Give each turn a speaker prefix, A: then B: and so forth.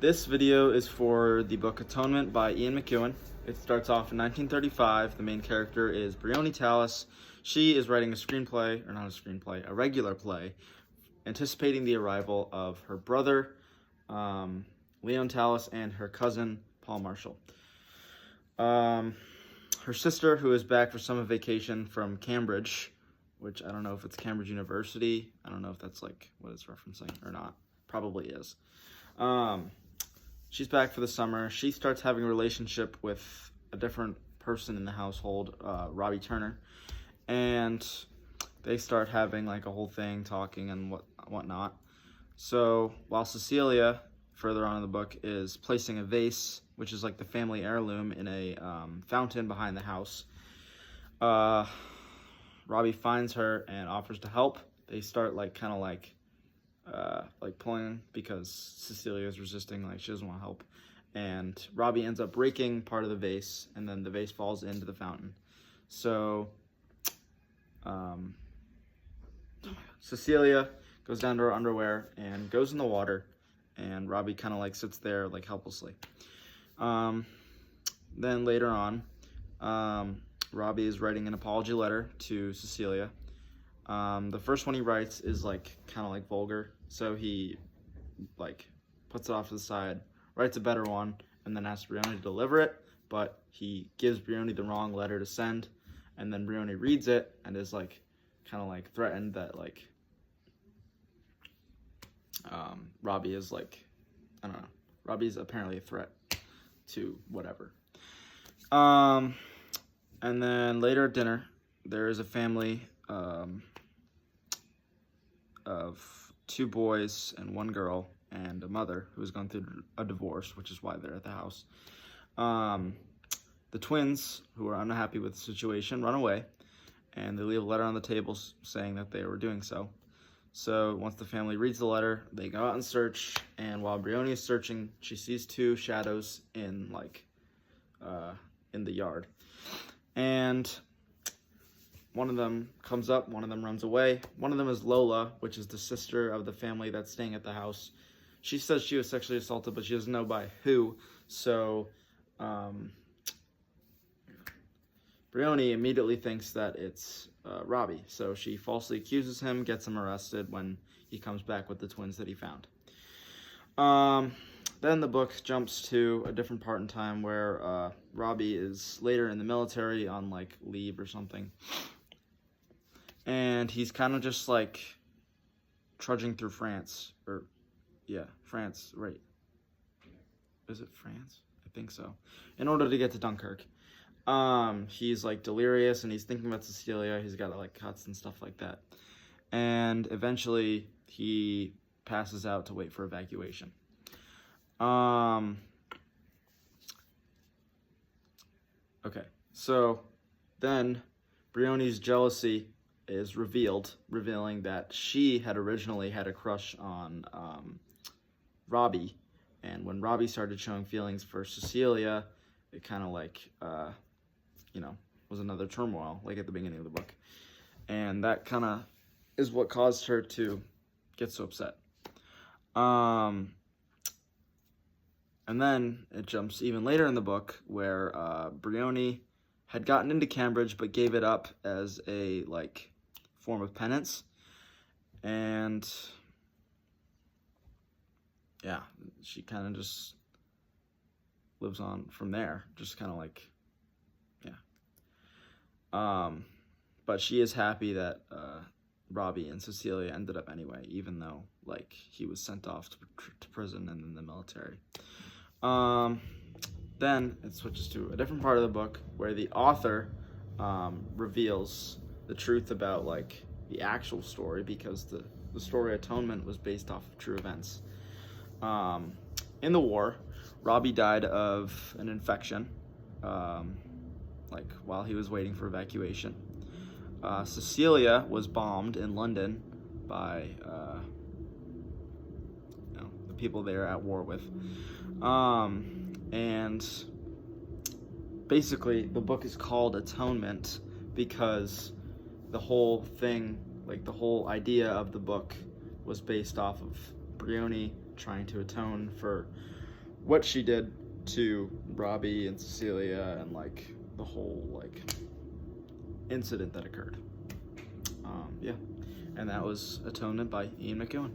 A: This video is for the book Atonement by Ian McEwan. It starts off in 1935. The main character is Brioni Tallis. She is writing a screenplay, or not a screenplay, a regular play, anticipating the arrival of her brother, Leon Tallis, and her cousin, Paul Marshall. Her sister, who is back for summer vacation from Cambridge, which I don't know if it's Cambridge University. I don't know if that's like what it's referencing or not. Probably is. She's back for the summer. She starts having a relationship with a different person in the household, Robbie Turner, and they start having like a whole thing, talking and whatnot. So while Cecilia, further on in the book, is placing a vase, which is like the family heirloom, in a fountain behind the house, Robbie finds her and offers to help. They start like kind of like pulling because Cecilia is resisting, like she doesn't want to help, and Robbie ends up breaking part of the vase, and then the vase falls into the fountain. So Cecilia goes down to her underwear and goes in the water, and Robbie kind of like sits there like helplessly. Then later on, Robbie is writing an apology letter to Cecilia. The first one he writes is like kind of like vulgar, so he like puts it off to the side, writes a better one, and then asks Brioni to deliver it, but he gives Brioni the wrong letter to send, and then Brioni reads it and is like kind of like threatened that like Robbie is like, I don't know, Robbie's apparently a threat to whatever. And then later at dinner, there is a family of 2 boys and 1 girl and a mother who has gone through a divorce, which is why they're at the house. The twins, who are unhappy with the situation, run away, and they leave a letter on the table saying that they were doing so. So once the family reads the letter, they go out and search, and while Brioni is searching, she sees 2 shadows in like in the yard, and one of them comes up, one of them runs away. One of them is Lola, which is the sister of the family that's staying at the house. She says she was sexually assaulted, but she doesn't know by who. So Brioni immediately thinks that it's Robbie. So she falsely accuses him, gets him arrested when he comes back with the twins that he found. Then the book jumps to a different part in time where Robbie is later in the military on like leave or something. And he's kind of just like trudging through France, France, right? Is it France? I think so. In order to get to Dunkirk. He's like delirious and he's thinking about Cecilia. He's got like cuts and stuff like that. And eventually he passes out to wait for evacuation. Okay, so then Brioni's jealousy is revealing that she had originally had a crush on Robbie, and when Robbie started showing feelings for Cecilia, it kind of like was another turmoil, like at the beginning of the book, and that kind of is what caused her to get so upset. And then it jumps even later in the book where Brioni had gotten into Cambridge but gave it up as a like form of penance, and yeah, she kind of just lives on from there, just kind of like but she is happy that Robbie and Cecilia ended up anyway, even though like he was sent off to prison and in the military. Then it switches to a different part of the book where the author reveals the truth about like the actual story, because the story Atonement was based off of true events. In the war, Robbie died of an infection like while he was waiting for evacuation. Cecilia was bombed in London by the people they were at war with. And basically the book is called Atonement because the whole thing, like the whole idea of the book, was based off of Brioni trying to atone for what she did to Robbie and Cecilia and like the whole like incident that occurred. Yeah, and that was Atonement by Ian McEwan.